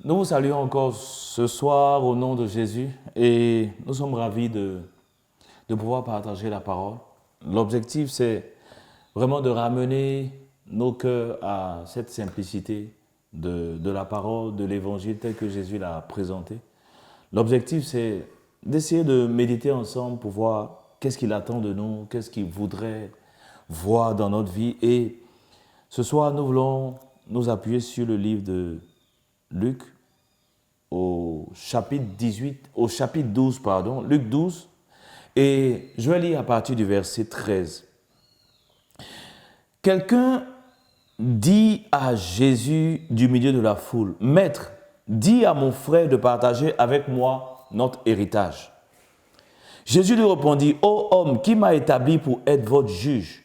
Nous vous saluons encore ce soir au nom de Jésus et nous sommes ravis de pouvoir partager la parole. L'objectif, c'est vraiment de ramener nos cœurs à cette simplicité de la parole, de l'évangile tel que Jésus l'a présenté. L'objectif, c'est d'essayer de méditer ensemble pour voir qu'est-ce qu'il attend de nous, qu'est-ce qu'il voudrait voir dans notre vie. Et ce soir, nous voulons nous appuyer sur le livre de Luc, au chapitre 12, Luc 12, et je vais lire à partir du verset 13. Quelqu'un dit à Jésus du milieu de la foule, « Maître, dis à mon frère de partager avec moi notre héritage. » Jésus lui répondit, « Ô homme, qui m'a établi pour être votre juge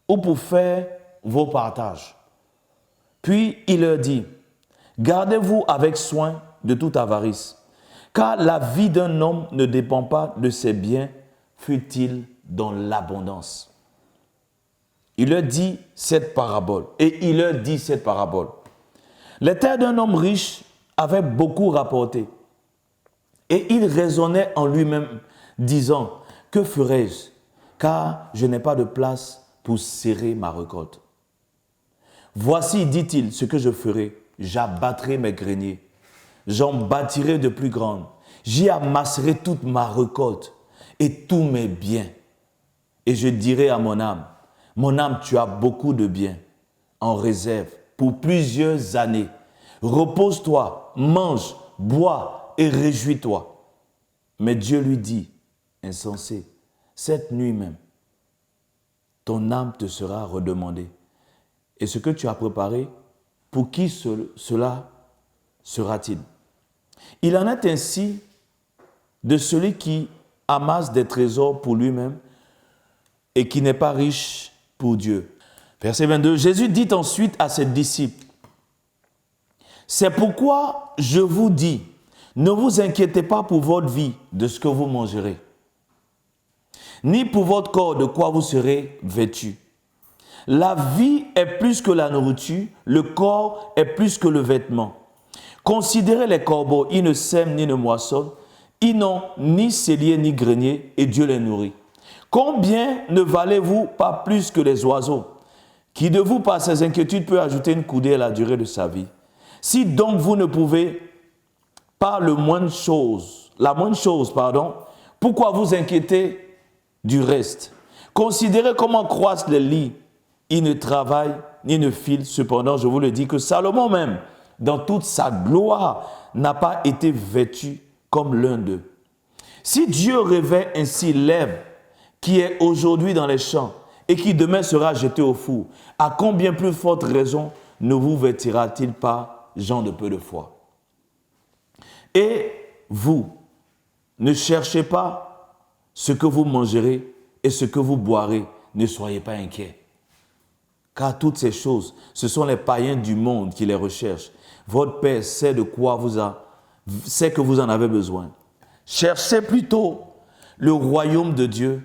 ou pour faire vos partages ?» Puis il leur dit, « Gardez-vous avec soin de toute avarice, car la vie d'un homme ne dépend pas de ses biens, fût-il dans l'abondance. » Il leur dit cette parabole, Les terres d'un homme riche avaient beaucoup rapporté, et il raisonnait en lui-même, disant, « Que ferai-je, car je n'ai pas de place pour serrer ma récolte. Voici, dit-il, ce que je ferai, j'abattrai mes greniers, j'en bâtirai de plus grandes, j'y amasserai toute ma récolte et tous mes biens. Et je dirai à mon âme, tu as beaucoup de biens en réserve pour plusieurs années. Repose-toi, mange, bois et réjouis-toi. » Mais Dieu lui dit, insensé, cette nuit même, ton âme te sera redemandée. Et ce que tu as préparé, pour qui cela sera-t-il? Il en est ainsi de celui qui amasse des trésors pour lui-même et qui n'est pas riche pour Dieu. Verset 22, Jésus dit ensuite à ses disciples, « C'est pourquoi je vous dis, ne vous inquiétez pas pour votre vie de ce que vous mangerez, ni pour votre corps de quoi vous serez vêtus. La vie est plus que la nourriture, le corps est plus que le vêtement. Considérez les corbeaux, ils ne sèment ni ne moissonnent, ils n'ont ni cellier ni grenier, et Dieu les nourrit. Combien ne valez-vous pas plus que les oiseaux? Qui de vous, par ses inquiétudes, peut ajouter une coudée à la durée de sa vie? Si donc vous ne pouvez pas la moindre chose, pourquoi vous inquiétez du reste? Considérez comment croissent les lys. Ils ne travaillent ni ne filent. Cependant, je vous le dis que Salomon même, dans toute sa gloire, n'a pas été vêtu comme l'un d'eux. Si Dieu revêt ainsi l'herbe qui est aujourd'hui dans les champs et qui demain sera jetée au four, à combien plus forte raison ne vous vêtira-t-il pas, gens de peu de foi? Et vous, ne cherchez pas ce que vous mangerez et ce que vous boirez, ne soyez pas inquiets. Car toutes ces choses, ce sont les païens du monde qui les recherchent. Votre Père sait sait que vous en avez besoin. Cherchez plutôt le royaume de Dieu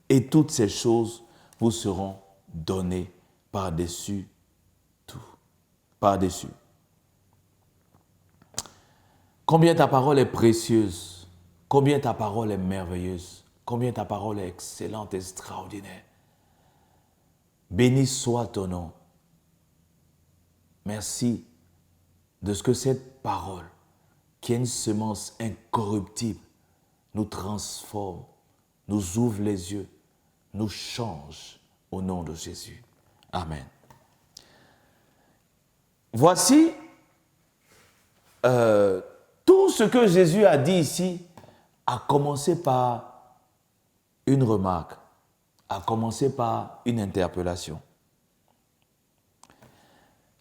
et toutes ces choses vous seront données par-dessus tout. Par-dessus. Combien ta parole est précieuse, combien ta parole est merveilleuse, combien ta parole est excellente, extraordinaire. Béni soit ton nom. Merci de ce que cette parole, qui est une semence incorruptible, nous transforme, nous ouvre les yeux, nous change au nom de Jésus. Amen. Voici tout ce que Jésus a dit ici, a commencé par une remarque, a commencé par une interpellation.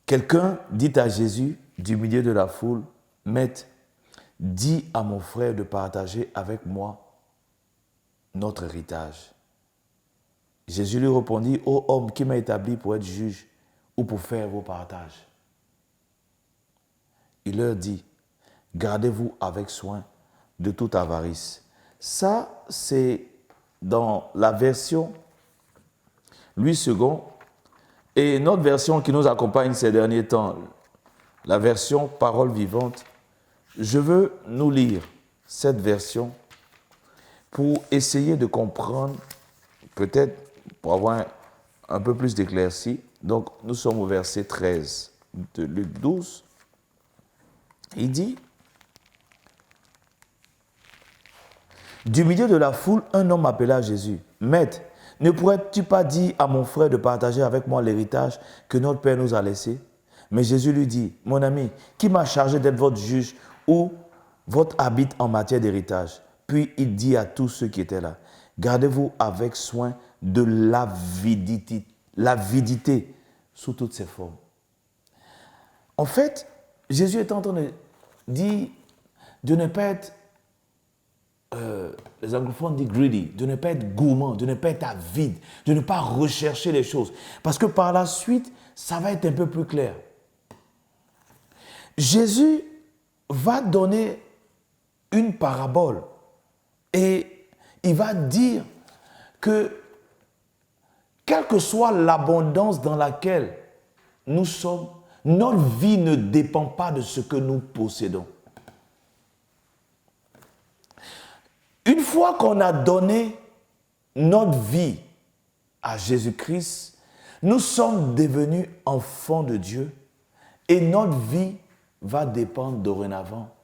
Quelqu'un dit à Jésus, du milieu de la foule, « Maître, dis à mon frère de partager avec moi notre héritage. » Jésus lui répondit, « Ô homme, qui m'a établi pour être juge ou pour faire vos partages? » Il leur dit, « Gardez-vous avec soin de toute avarice. » Ça, c'est dans la version Louis II et notre version qui nous accompagne ces derniers temps, la version Parole vivante, Je veux nous lire cette version pour essayer de comprendre, peut-être pour avoir un peu plus d'éclaircie. Donc, nous sommes au verset 13 de Luc 12. Il dit, « Du milieu de la foule, un homme appela Jésus. « Maître, ne pourrais-tu pas dire à mon frère de partager avec moi l'héritage que notre Père nous a laissé ?» Mais Jésus lui dit, « Mon ami, qui m'a chargé d'être votre juge ou votre arbitre en matière d'héritage ?» Puis il dit à tous ceux qui étaient là, « Gardez-vous avec soin de l'avidité sous toutes ses formes. » En fait, Jésus est en train de dire de ne pas être, les anglophones disent greedy, de ne pas être gourmand, de ne pas être avide, de ne pas rechercher les choses. Parce que par la suite, ça va être un peu plus clair. Jésus va donner une parabole et il va dire que quelle que soit l'abondance dans laquelle nous sommes, notre vie ne dépend pas de ce que nous possédons. Une fois qu'on a donné notre vie à Jésus-Christ, nous sommes devenus enfants de Dieu et notre vie va dépendre dorénavant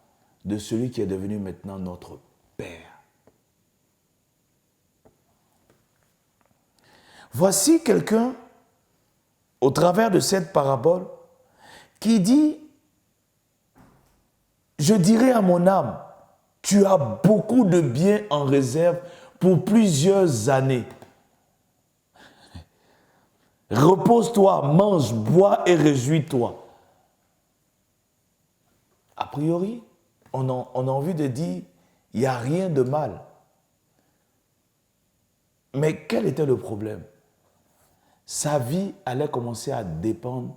de celui qui est devenu maintenant notre Père. Voici quelqu'un, au travers de cette parabole, qui dit, « Je dirai à mon âme, tu as beaucoup de biens en réserve pour plusieurs années. Repose-toi, mange, bois et réjouis-toi. » A priori, on a envie de dire, il n'y a rien de mal. Mais quel était le problème? Sa vie allait commencer à dépendre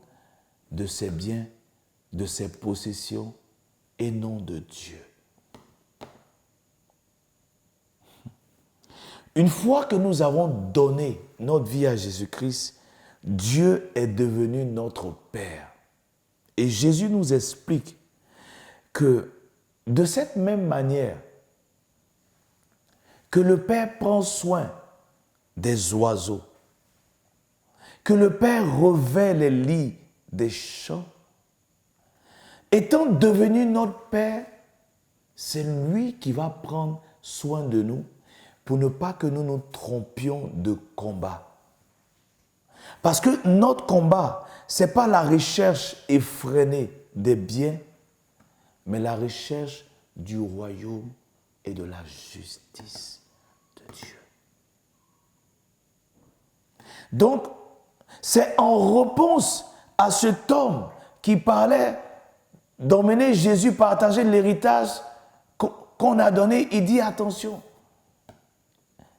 de ses biens, de ses possessions et non de Dieu. Une fois que nous avons donné notre vie à Jésus-Christ, Dieu est devenu notre Père. Et Jésus nous explique que de cette même manière que le Père prend soin des oiseaux, que le Père revêt les lits des champs, étant devenu notre Père, c'est lui qui va prendre soin de nous pour ne pas que nous nous trompions de combat. Parce que notre combat, ce n'est pas la recherche effrénée des biens, mais la recherche du royaume et de la justice de Dieu. Donc, c'est en réponse à cet homme qui parlait d'emmener Jésus partager l'héritage qu'on a donné. Il dit, attention,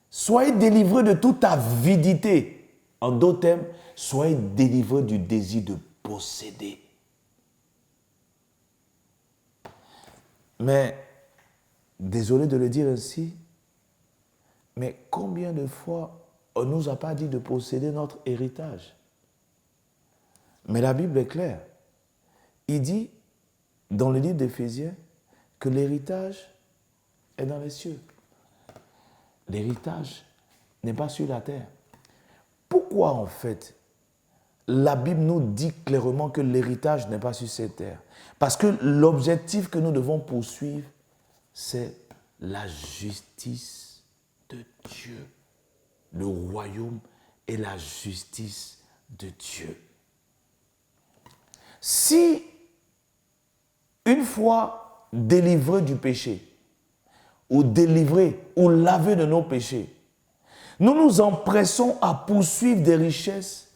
soyez délivrés de toute avidité. En d'autres termes, soyez délivrés du désir de posséder. Mais, désolé de le dire ainsi, mais combien de fois on ne nous a pas dit de posséder notre héritage? Mais la Bible est claire. Il dit, dans le livre d'Éphésiens, que l'héritage est dans les cieux. L'héritage n'est pas sur la terre. Pourquoi, en fait, la Bible nous dit clairement que l'héritage n'est pas sur cette terre? Parce que l'objectif que nous devons poursuivre, c'est la justice de Dieu. Le royaume et la justice de Dieu. Si, une fois délivrés du péché, ou délivrés, ou lavés de nos péchés, nous nous empressons à poursuivre des richesses,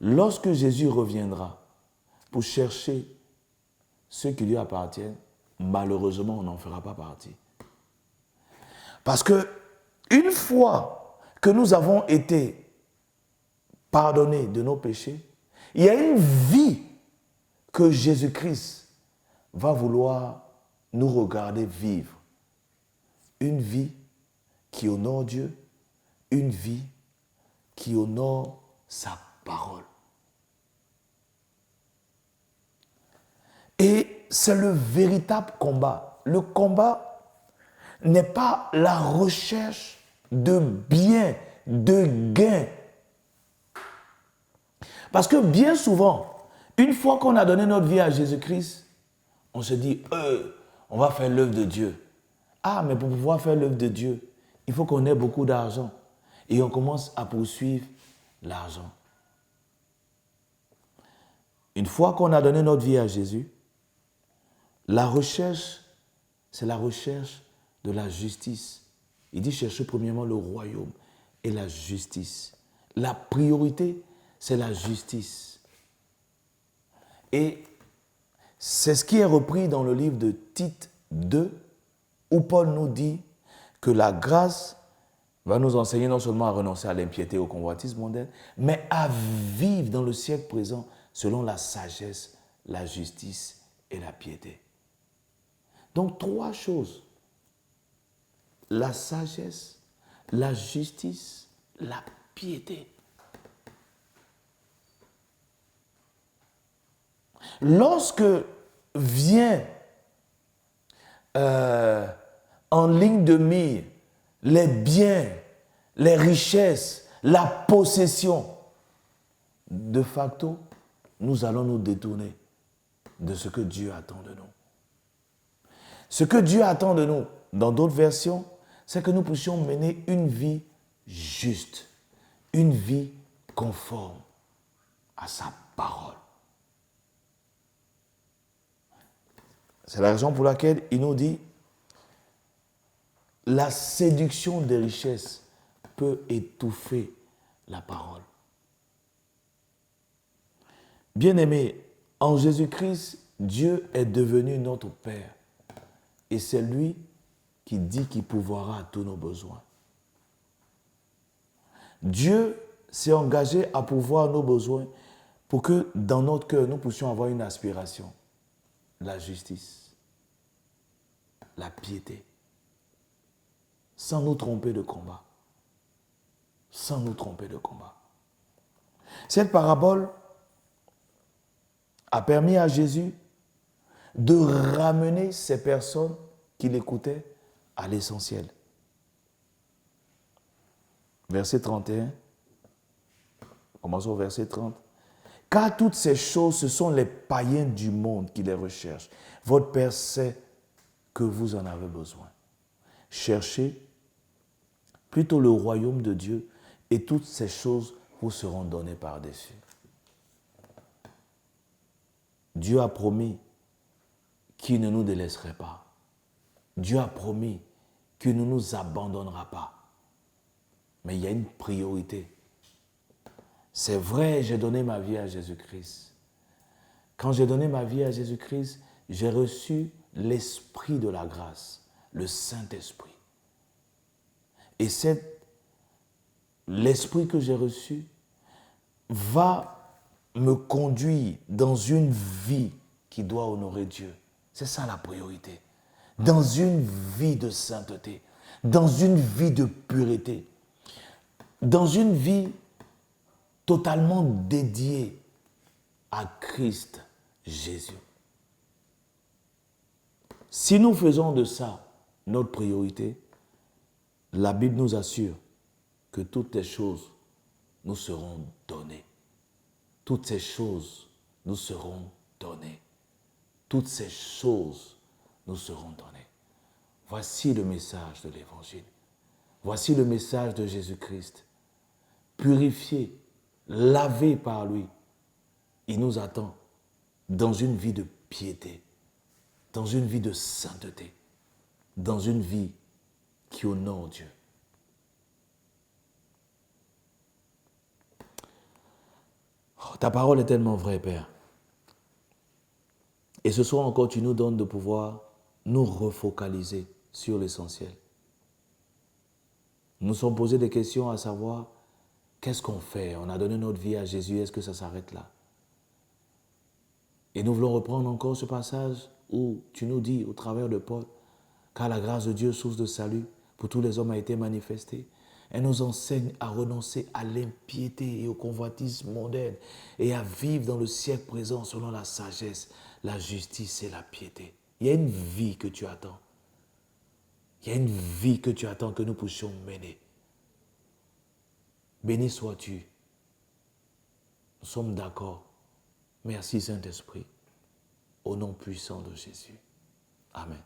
lorsque Jésus reviendra pour chercher ceux qui lui appartiennent, malheureusement, on n'en fera pas partie. Parce que, une fois que nous avons été pardonnés de nos péchés, il y a une vie que Jésus-Christ va vouloir nous regarder vivre. Une vie qui honore Dieu, une vie qui honore sa parole. Et c'est le véritable combat. Le combat n'est pas la recherche de bien, de gain. Parce que bien souvent, une fois qu'on a donné notre vie à Jésus-Christ, on se dit, on va faire l'œuvre de Dieu. Ah, mais pour pouvoir faire l'œuvre de Dieu, il faut qu'on ait beaucoup d'argent. Et on commence à poursuivre l'argent. Une fois qu'on a donné notre vie à Jésus, la recherche, c'est la recherche de la justice. Il dit chercher premièrement le royaume et la justice. La priorité, c'est la justice. Et c'est ce qui est repris dans le livre de Tite 2, où Paul nous dit que la grâce va nous enseigner non seulement à renoncer à l'impiété et au convoitisme mondain, mais à vivre dans le siècle présent selon la sagesse, la justice et la piété. Donc 3 choses. La sagesse, la justice, la piété. Lorsque vient en ligne de mire les biens, les richesses, la possession, de facto, nous allons nous détourner de ce que Dieu attend de nous. Ce que Dieu attend de nous, dans d'autres versions, c'est que nous puissions mener une vie juste, une vie conforme à sa parole. C'est la raison pour laquelle il nous dit la séduction des richesses peut étouffer la parole. Bien-aimés, en Jésus-Christ, Dieu est devenu notre Père. Et c'est lui qui dit qu'il pourvoira à tous nos besoins. Dieu s'est engagé à pourvoir à nos besoins pour que dans notre cœur, nous puissions avoir une aspiration. La justice, la piété, sans nous tromper de combat. Sans nous tromper de combat. Cette parabole a permis à Jésus de ramener ces personnes qui l'écoutaient à l'essentiel. Verset 31, commençons au verset 30. Car toutes ces choses, ce sont les païens du monde qui les recherchent. Votre Père sait que vous en avez besoin. Cherchez plutôt le royaume de Dieu et toutes ces choses vous seront données par-dessus. Dieu a promis qu'il ne nous délaisserait pas. Dieu a promis qu'il ne nous abandonnera pas. Mais il y a une priorité. C'est vrai, j'ai donné ma vie à Jésus-Christ. Quand j'ai donné ma vie à Jésus-Christ, j'ai reçu l'Esprit de la grâce, le Saint-Esprit. Et l'Esprit que j'ai reçu va me conduire dans une vie qui doit honorer Dieu. C'est ça la priorité. Dans une vie de sainteté, dans une vie de pureté, dans une vie totalement dédiée à Christ Jésus. Si nous faisons de ça notre priorité, la Bible nous assure que toutes les choses nous seront données. Toutes ces choses nous seront données. Toutes ces choses nous seront données. Voici le message de l'Évangile. Voici le message de Jésus-Christ. Purifié, lavé par lui, il nous attend dans une vie de piété, dans une vie de sainteté, dans une vie qui honore Dieu. Oh, ta parole est tellement vraie, Père. Et ce soir encore, tu nous donnes de pouvoir nous refocaliser sur l'essentiel. Nous nous sommes posés des questions à savoir, qu'est-ce qu'on fait? On a donné notre vie à Jésus, est-ce que ça s'arrête là? Et nous voulons reprendre encore ce passage où tu nous dis, au travers de Paul, car la grâce de Dieu, source de salut, pour tous les hommes a été manifestée. Elle nous enseigne à renoncer à l'impiété et au convoitisme mondain et à vivre dans le siècle présent selon la sagesse, la justice et la piété. Il y a une vie que tu attends. Il y a une vie que tu attends que nous puissions mener. Béni sois-tu. Nous sommes d'accord. Merci Saint-Esprit. Au nom puissant de Jésus. Amen.